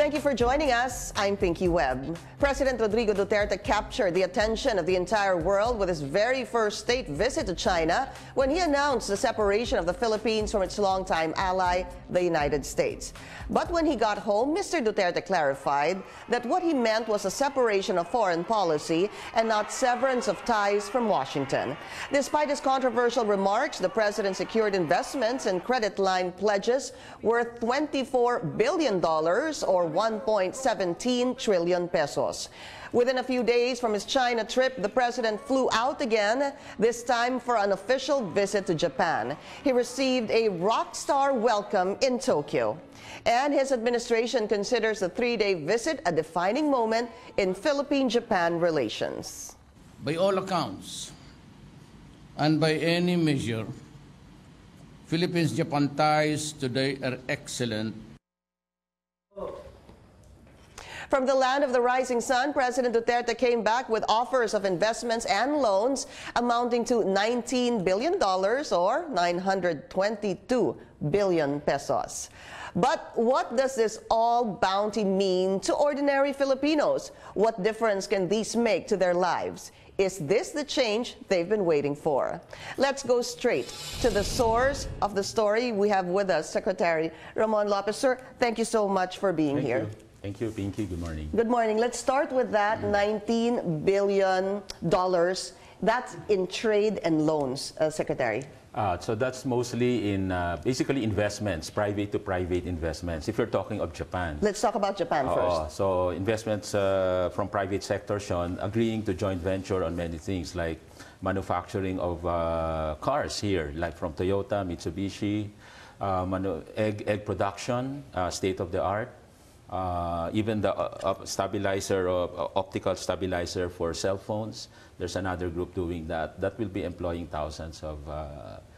Thank you for joining us. I'm Pinky Webb. President Rodrigo Duterte captured the attention of the entire world with his very first state visit to China when he announced the separation of the Philippines from its longtime ally, the United States. But when he got home, Mr. Duterte clarified that what he meant was a separation of foreign policy and not severance of ties from Washington. Despite his controversial remarks, the president secured investments and credit line pledges worth $24 billion or 1.17 trillion pesos. Within a few days from his China trip, the president flew out again, this time for an official visit to Japan. He received a rock star welcome in Tokyo. And his administration considers the three-day visit a defining moment in Philippine-Japan relations. By all accounts, and by any measure, Philippines-Japan ties today are excellent. From the land of the rising sun, President Duterte came back with offers of investments and loans amounting to $19 billion or 922 billion pesos. But what does this all bounty mean to ordinary Filipinos? What difference can these make to their lives? Is this the change they've been waiting for? Let's go straight to the source of the story. We have with us Secretary Ramon Lopez. Sir, thank you so much for being here. Thank you, Pinky. Good morning. Good morning. Let's start with that $19 billion. That's in trade and loans, Secretary. So that's mostly in basically investments, private to private investments, if you're talking of Japan. Let's talk about Japan first. So investments from private sector, Sean, agreeing to joint venture on many things like manufacturing of cars here, like from Toyota, Mitsubishi, egg production, state of the art. Even the stabilizer, optical stabilizer for cell phones, there's another group doing that. That will be employing thousands of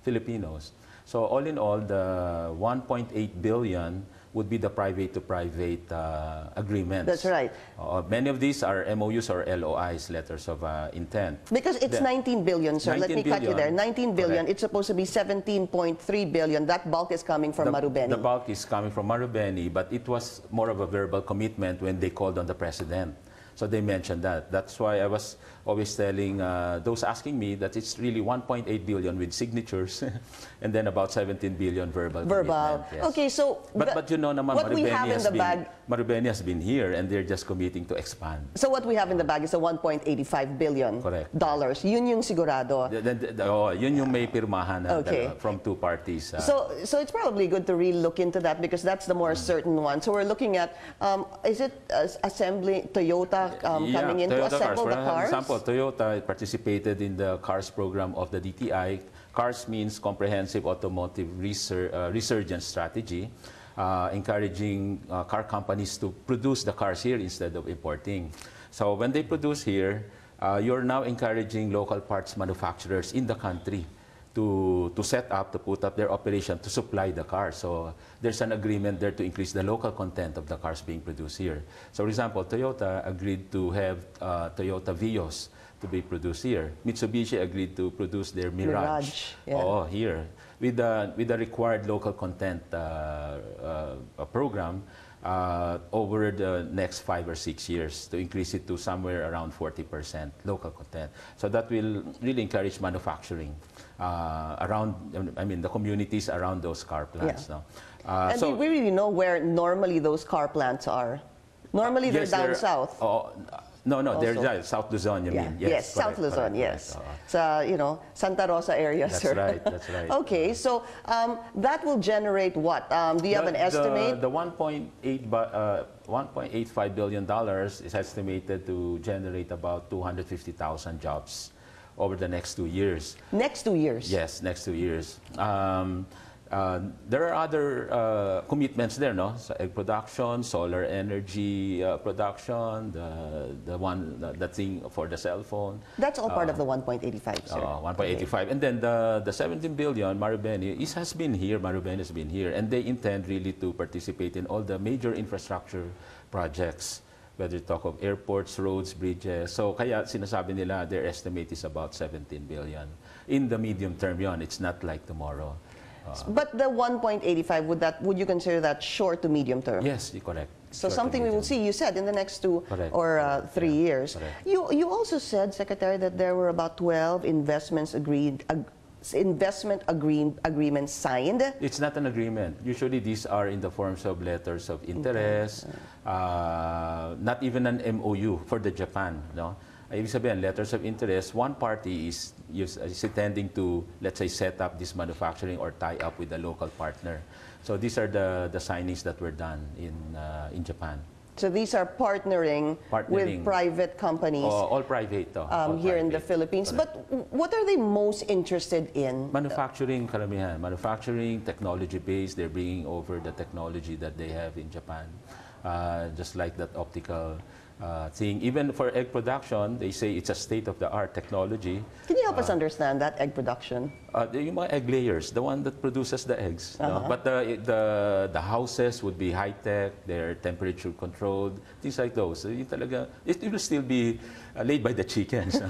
Filipinos. So all in all, the 1.8 billion would be the private-to-private agreements. That's right. Many of these are MOUs or LOIs, letters of intent. Because it's 19 billion, sir. Let me cut you there. 19 billion. Correct. It's supposed to be 17.3 billion. That bulk is coming from Marubeni. The bulk is coming from Marubeni, but it was more of a verbal commitment when they called on the president. So they mentioned that. That's why I was always telling those asking me that it's really 1.8 billion with signatures and then about 17 billion verbal. Yes. Okay, so but you know naman, what we have in the bag, Marubeni has been here and they're just committing to expand. So what we have in the bag is a 1.85 billion. Correct. Dollars. Yun yung sigurado. Yun yung may pirmahan na, from two parties. So it's probably good to really look into that because that's the more certain one. So we're looking at, is it assembly Toyota coming in to assemble the cars? For example, Toyota participated in the CARS program of the DTI. CARS means Comprehensive Automotive Resurgence Strategy, encouraging car companies to produce the cars here instead of importing. So when they produce here, you're now encouraging local parts manufacturers in the country to set up, to put up their operation to supply the cars. So there's an agreement there to increase the local content of the cars being produced here. So for example, Toyota agreed to have Toyota Vios to be produced here. Mitsubishi agreed to produce their Mirage. Here. With the required local content program over the next 5 or 6 years to increase it to somewhere around 40% local content. So that will really encourage manufacturing around, I mean, the communities around those car plants. No? And so we really know where normally those car plants are. Normally they're down south. No, they're South Luzon, you mean? Yes, South Luzon, yes. So, you know, Santa Rosa area, that's sir. That's right. Okay, so that will generate what? Do you have an estimate? The $1.85 billion is estimated to generate about 250,000 jobs over the next 2 years. Next 2 years? Yes, next 2 years. There are other commitments there, no? So egg production, solar energy production, the thing for the cell phone. That's all part of the 1.85, sir. 1.85, okay. And then the 17 billion Marubeni has been here. Marubeni has been here, and they intend really to participate in all the major infrastructure projects, whether you talk of airports, roads, bridges. So kaya sinasabi nila their estimate is about 17 billion in the medium term. Yon, it's not like tomorrow. But the 1.85, would you consider that short to medium term? Yes, correct. So something we will see, you said, in the next 2 Correct. or 3 years. Correct. You also said, Secretary, that there were about 12 investment agreements signed. It's not an agreement. Usually these are in the forms of letters of interest, not even an MOU for the Japan. No? Ibig sabihin, letters of interest, one party is intending to, let's say, set up this manufacturing or tie up with a local partner. So these are the signings that were done in Japan. So these are partnering with private companies. All private. All here private. in the Philippines. Correct. But what are they most interested in? Manufacturing, karamihan. Manufacturing, technology-based. They're bringing over the technology that they have in Japan. Just like that optical thing. Even for egg production, they say it's a state-of-the-art technology. Can you help us understand that, egg production? Yung mga egg layers, the one that produces the eggs. No? But the houses would be high-tech, they're temperature-controlled, things like those. So it will still be laid by the chickens.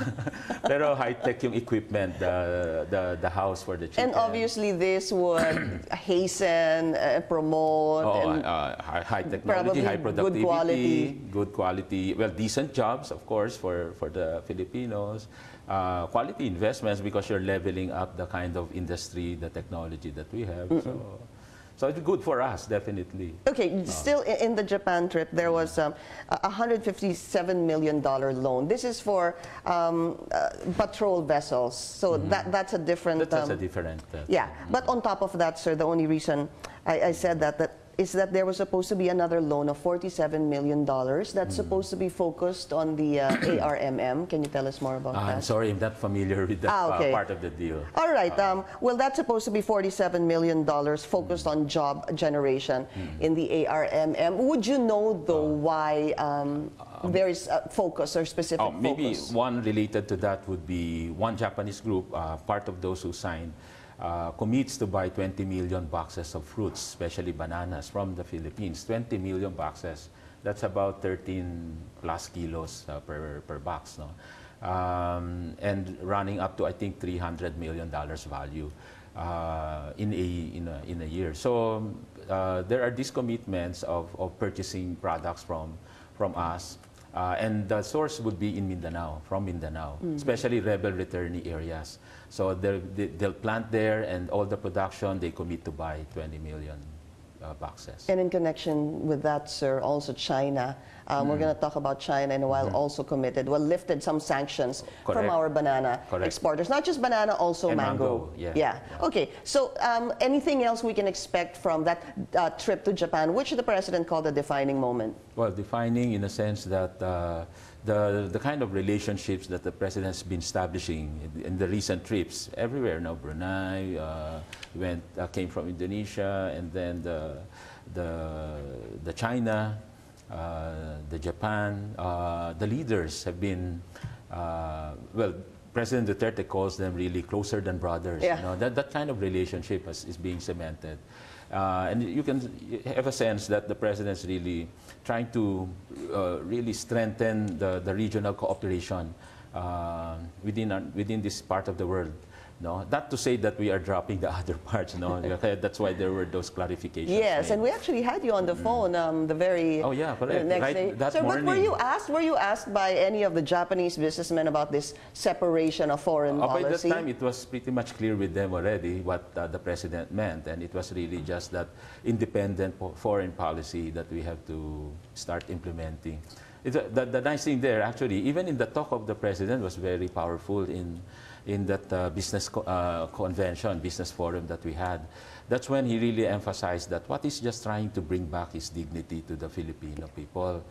Pero high-tech yung equipment, the house for the chickens. And obviously this would hasten, promote, high technology, high productivity, good quality, well, decent jobs, of course, for the Filipinos. Quality investments because you're leveling up the kind of industry, the technology that we have. So it's good for us, definitely. Okay, still in the Japan trip, there was a $157 million loan. This is for patrol vessels. So that's a different... That's a different... yeah, but on top of that, sir, the only reason I said that is that there was supposed to be another loan of $47 million that's supposed to be focused on the ARMM. Can you tell us more about that? I'm sorry, I'm not familiar with that part of the deal. All right. Well, that's supposed to be $47 million focused on job generation in the ARMM. Would you know, though, why there is a focus or specific focus? Maybe one related to that would be one Japanese group, part of those who signed, commits to buy 20 million boxes of fruits, especially bananas, from the Philippines. 20 million boxes. That's about 13 plus kilos per box. No? And running up to, I think, $300 million value in a year. So there are these commitments of purchasing products from us. And the source would be in Mindanao, from Mindanao, especially rebel returnee areas. So they'll plant there, and all the production, they commit to buy 20 million boxes. And in connection with that, sir, also China. We're going to talk about China in a while, also committed, lifted some sanctions from our banana exporters. Not just banana, also mango. Yeah. Okay, so anything else we can expect from that trip to Japan, which the President called a defining moment? Well, defining in a sense that the kind of relationships that the President has been establishing in the recent trips everywhere. Now, Brunei, came from Indonesia, and then the China, the Japan, the leaders have been, well, President Duterte calls them really closer than brothers. Yeah. You know, that kind of relationship is being cemented. And you can have a sense that the President's really trying to really strengthen the regional cooperation within this part of the world. No, not to say that we are dropping the other parts. No, that's why there were those clarifications. Yes, made. and we actually had you on the phone the very next day. That so, morning. But were you asked by any of the Japanese businessmen about this separation of foreign policy? By that time, it was pretty much clear with them already what the President meant, and it was really just that independent foreign policy that we have to start implementing. The nice thing there, actually, even in the talk of the President, was very powerful in that business convention, business forum that we had. That's when he really emphasized that what he's just trying to bring back is dignity to the Filipino people,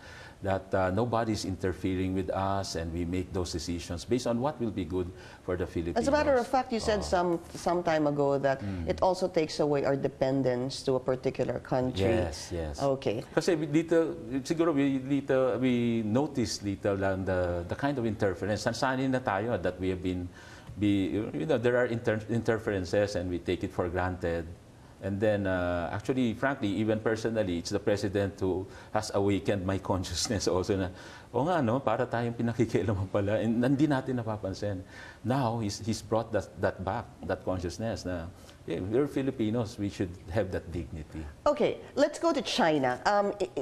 that nobody's interfering with us, and we make those decisions based on what will be good for the Filipinos. As a matter of fact, you said some time ago that it also takes away our dependence to a particular country. Yes, yes. Okay. Kasi siguro we noticed little lang the kind of interference. Sansanin na tayo that we have been, there are interferences, and we take it for granted. And then, actually, frankly, even personally, it's the president who has awakened my consciousness also na, o nga, no, para tayong pinakikialaman pala, and hindi natin napapansin. Now, he's brought that back, that consciousness na, yeah, we're Filipinos, we should have that dignity. Okay, let's go to China.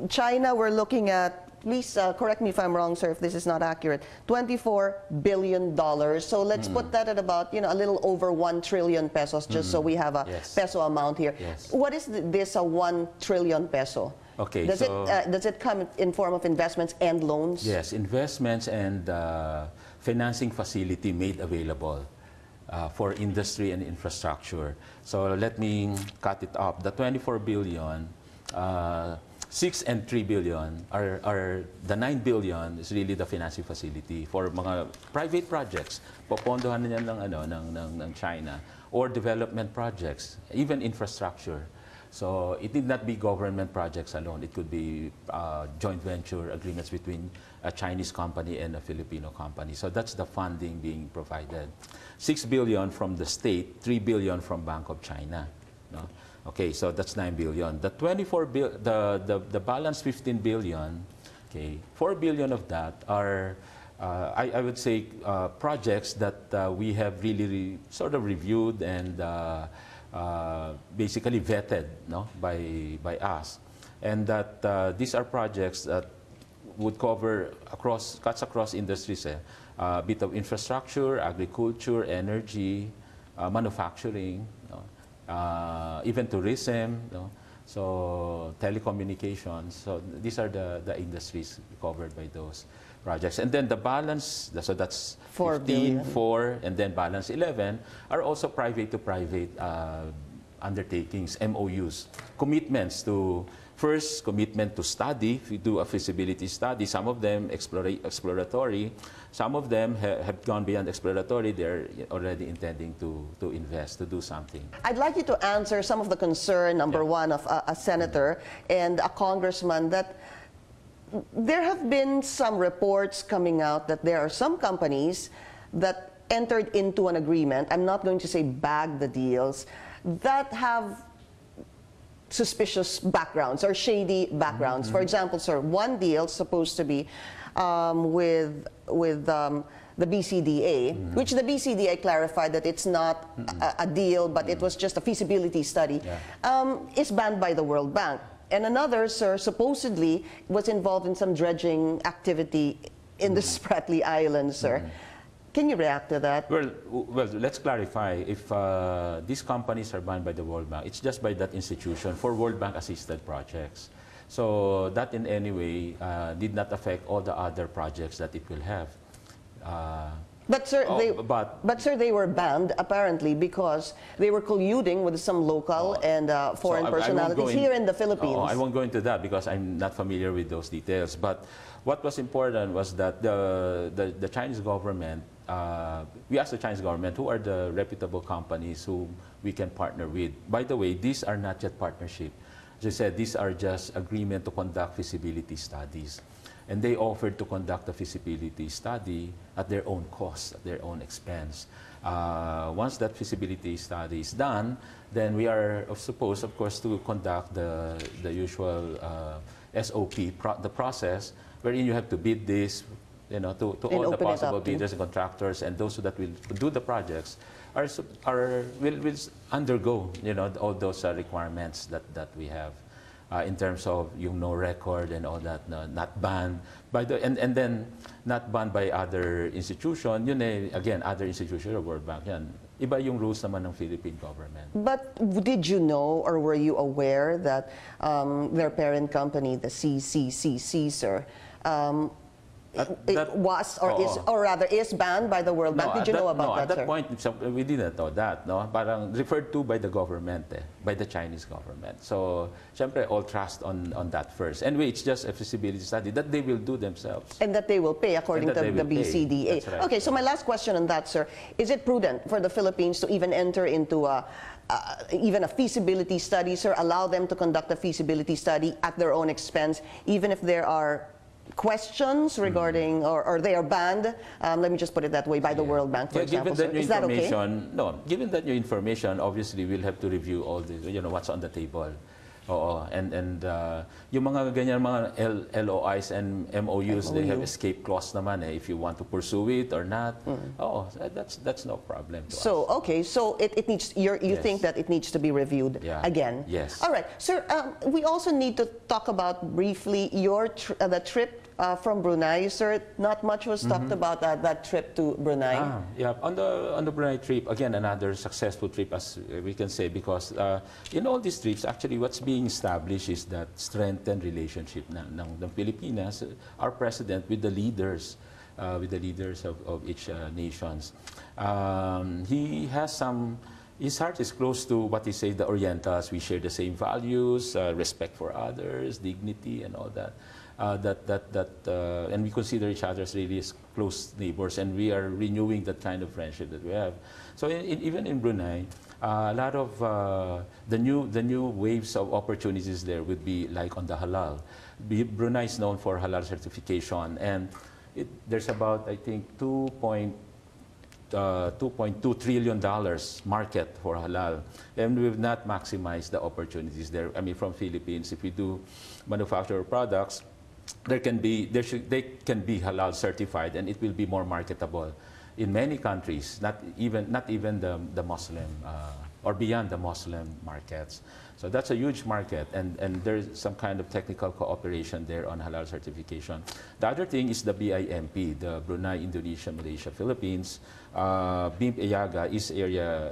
China, we're looking at, please correct me if I'm wrong, sir, if this is not accurate, $24 billion. So let's put that at about, a little over 1 trillion pesos, just so we have a peso amount here. Yes. What is this 1 trillion peso? Okay, does it come in form of investments and loans? Yes, investments and financing facility made available for industry and infrastructure. So let me cut it up. The 24 billion, 6 and 3 billion are the 9 billion is really the financing facility for mga private projects. Popondohan na yan ng China, or development projects, even infrastructure. So it need not be government projects alone. It could be joint venture agreements between a Chinese company and a Filipino company. So that's the funding being provided. 6 billion from the state, 3 billion from Bank of China. No? Okay, so that's 9 billion. The 24 the balance 15 billion, okay, 4 billion of that are I would say projects that we have really sort of reviewed and basically vetted, no, by us, and that these are projects that would cover cuts across industries, a bit of infrastructure, agriculture, energy, manufacturing, no, even tourism, no, so telecommunications. So these are the industries covered by those projects. And then the balance, so that's 15, 4, and then balance 11 are also private to private undertakings, MOUs, commitments to, first, commitment to study. If you do a feasibility study, some of them exploratory, some of them have gone beyond exploratory. They're already intending to invest, to do something. I'd like you to answer some of the concern, number one, of a senator and a congressman, that there have been some reports coming out that there are some companies that entered into an agreement, I'm not going to say bagged the deals, that have suspicious backgrounds or shady backgrounds. For example, sir, one deal supposed to be with the BCDA, which the BCDA clarified that it's not a deal, but it was just a feasibility study, is banned by the World Bank. And another, sir, supposedly was involved in some dredging activity in the Spratly Islands, sir. Can you react to that? Well, let's clarify. If these companies are banned by the World Bank, it's just by that institution for World Bank assisted projects. So that in any way did not affect all the other projects that it will have. But sir, sir, they were banned apparently because they were colluding with some local and foreign personalities here in the Philippines. I won't go into that because I'm not familiar with those details. But what was important was that the Chinese government, we asked the Chinese government who are the reputable companies who we can partner with. By the way, these are not yet partnership. As I said, these are just agreement to conduct feasibility studies. And they offered to conduct a feasibility study at their own cost, at their own expense. Once that feasibility study is done, then we are supposed, of course, to conduct the usual SOP, the process, wherein you have to bid this, to all the possible bidders and contractors, and those that will do the projects will undergo, all those requirements that we have. In terms of yung no record and all that, not banned by and then not banned by other institution. Again, other institution or World Bank yan. Iba yung rules naman ng Philippine government. But did you know or were you aware that their parent company, the CCCC, sir, was or is or rather is banned by the World Bank? Did you know about that, at that sir? point, we didn't know that. No, parang referred to by the government, by the Chinese government. So, syempre, all trust on that first. Anyway, it's just a feasibility study that they will do themselves. And that they will pay according to the BCDA. That's right. Okay, so my last question on that, sir, is it prudent for the Philippines to even enter into even a feasibility study, sir? Allow them to conduct a feasibility study at their own expense, even if there are questions regarding, or they are banned, let me just put it that way, by the World Bank, for example. Given that new is that okay? No, given that new information, obviously we'll have to review all the, what's on the table. Oo, and yung mga ganyan mga LOIs and MOUs, they have escape clause naman if you want to pursue it or not. Oh, that's no problem to us. Okay, so it needs, you think that it needs to be reviewed again? Yes. All right, sir, we also need to talk about briefly your the trip from Brunei, sir. Not much was talked about that trip to Brunei. Yeah, on the Brunei trip, again, another successful trip, as we can say, because in all these trips, actually, what's being established is that strengthened relationship ng Pilipinas, our president, with the leaders of each nations. He has some. His heart is close to what he says, the Orientals. We share the same values, respect for others, dignity, and all that. And we consider each other as really as close neighbors, and we are renewing that kind of friendship that we have. So even in Brunei, a lot of the new waves of opportunities there would be like on the halal. Brunei is known for halal certification, and there's about, I think, $2.2 trillion market for halal, and we've not maximized the opportunities there. I mean, from Philippines, if we do manufacture products, they can be halal certified, and it will be more marketable in many countries, not even the Muslim or beyond the Muslim markets. So that's a huge market, and there's some kind of technical cooperation there on halal certification. The other thing is the BIMP, the Brunei, Indonesia, Malaysia, Philippines, BIMP EYAGA,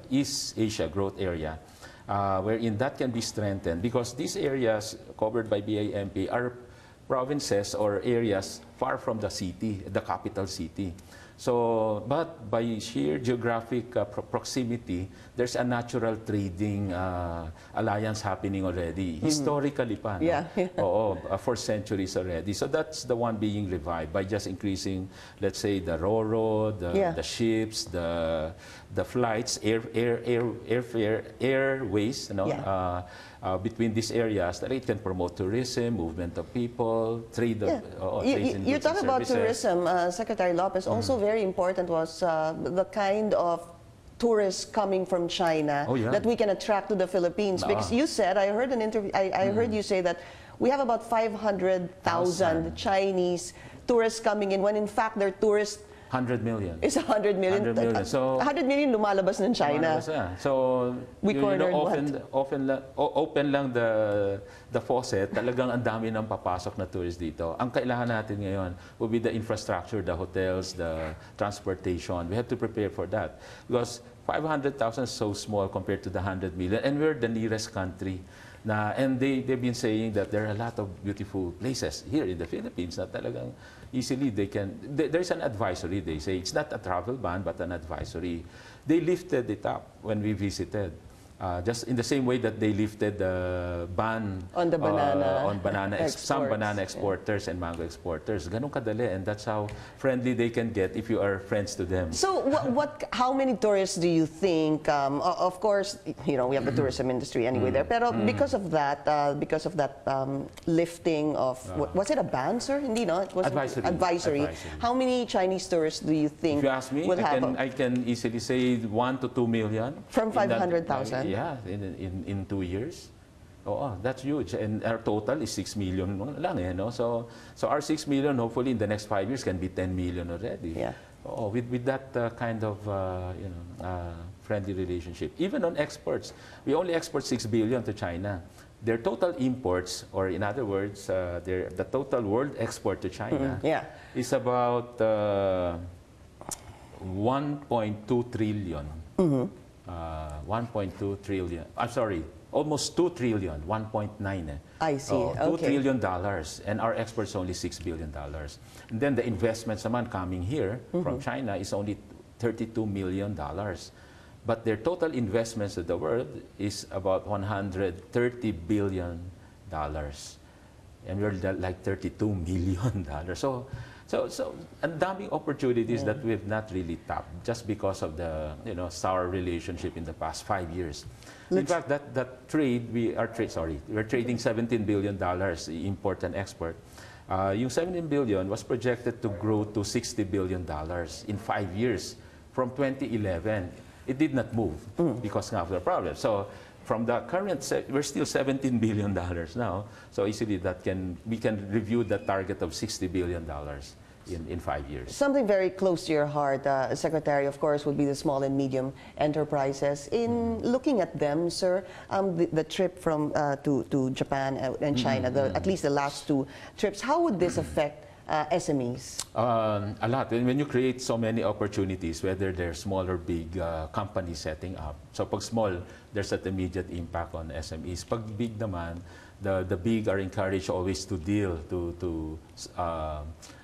East Asia Growth Area, wherein that can be strengthened, because these areas covered by BIMP are provinces or areas far from the city, the capital city. So, but by sheer geographic proximity, there's a natural trading alliance happening already, historically pa, no? Yeah. For centuries already. So that's the one being revived by just increasing, let's say, the Ro-Ro, the ships, the flights, airways, you know, between these areas, that it can promote tourism, movement of people, trade. You talk about tourism, Secretary Lopez. Also very important was the kind of tourists coming from China that we can attract to the Philippines. Because you said, I heard an interview, I heard you say that we have about 500,000 Chinese tourists coming in, when in fact they're tourists. 100 million. It's 100 million. 100 million. So 100 million lumalabas ng China. So we cornered open lang the faucet, talagang ang dami ng papasok na tourists dito. Ang kailangan natin ngayon will be the infrastructure, the hotels, the transportation. We have to prepare for that, because 500,000 is so small compared to the 100 million, and we're the nearest country. And they've been saying that there are a lot of beautiful places here in the Philippines that talagang easily they can. There's an advisory, they say. It's not a travel ban, but an advisory. They lifted it up when we visited. Just in the same way that they lifted the ban on the some banana exporters and mango exporters. Ganun kadali, and that's how friendly they can get if you are friends to them. So how many tourists do you think, of course, you know, we have the tourism industry anyway there, pero because of that lifting of, was it a ban, sir? Hindi, no? It was advisory. How many Chinese tourists do you think? If you ask me, I can easily say 1 to 2 million. From 500,000? Yeah, in 2 years. That's huge. And our total is 6 million lang, no? So our 6 million, hopefully in the next 5 years, can be 10 million already. Yeah. With that kind of friendly relationship. Even on exports, we only export 6 billion to China. Their total imports, or in other words, the total world export to China is about 1.2 trillion. 1.2 trillion. I'm sorry, almost 2 trillion, 1.9. I see. $2 trillion, and our exports only $6 billion. And then the investments naman coming here from China is only $32 million. But their total investments in the world is about $130 billion. And we're like $32 million. So ang daming opportunities that we've not really tapped just because of the sour relationship in the past 5 years. In fact, that trade, we're trading $17 billion import and export. Yung 17 billion was projected to grow to $60 billion in 5 years from 2011. It did not move because of the problem. So from the current, we're still $17 billion now. So easily we can review the target of $60 billion in 5 years. Something very close to your heart, Secretary, of course, would be the small and medium enterprises. In looking at them, sir, the trip from to Japan and China, at least the last 2 trips, how would this affect SMEs? A lot. When you create so many opportunities, whether they're small or big companies setting up. So pag small, there's an immediate impact on SMEs. Pag big naman, the big are encouraged always to deal, to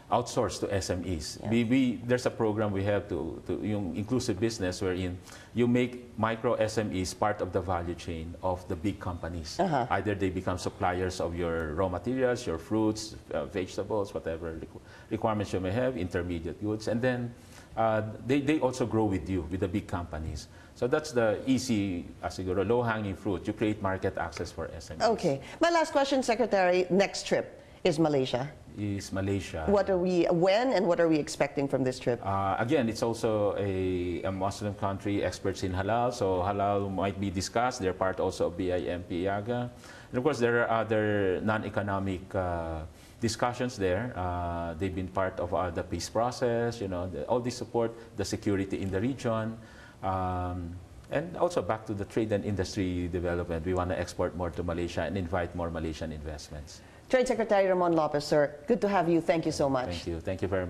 outsource to SMEs. Yeah. There's a program we have to yung inclusive business wherein you make micro SMEs part of the value chain of the big companies. Either they become suppliers of your raw materials, your fruits, vegetables, whatever requirements you may have, intermediate goods, and then they also grow with you, with the big companies. So that's the easy, siguro, low-hanging fruit. You create market access for SMEs. Okay. My last question, Secretary, next trip is Malaysia. Is Malaysia. When and what are we expecting from this trip? Again, it's also a Muslim country, experts in halal, so halal might be discussed. They're part also of BIMP IAGA. And of course, there are other non-economic discussions there. They've been part of the peace process, all this support, the security in the region. And also back to the trade and industry development. We want to export more to Malaysia and invite more Malaysian investments. Trade Secretary Ramon Lopez, sir, good to have you. Thank you so much. Thank you. Thank you very much.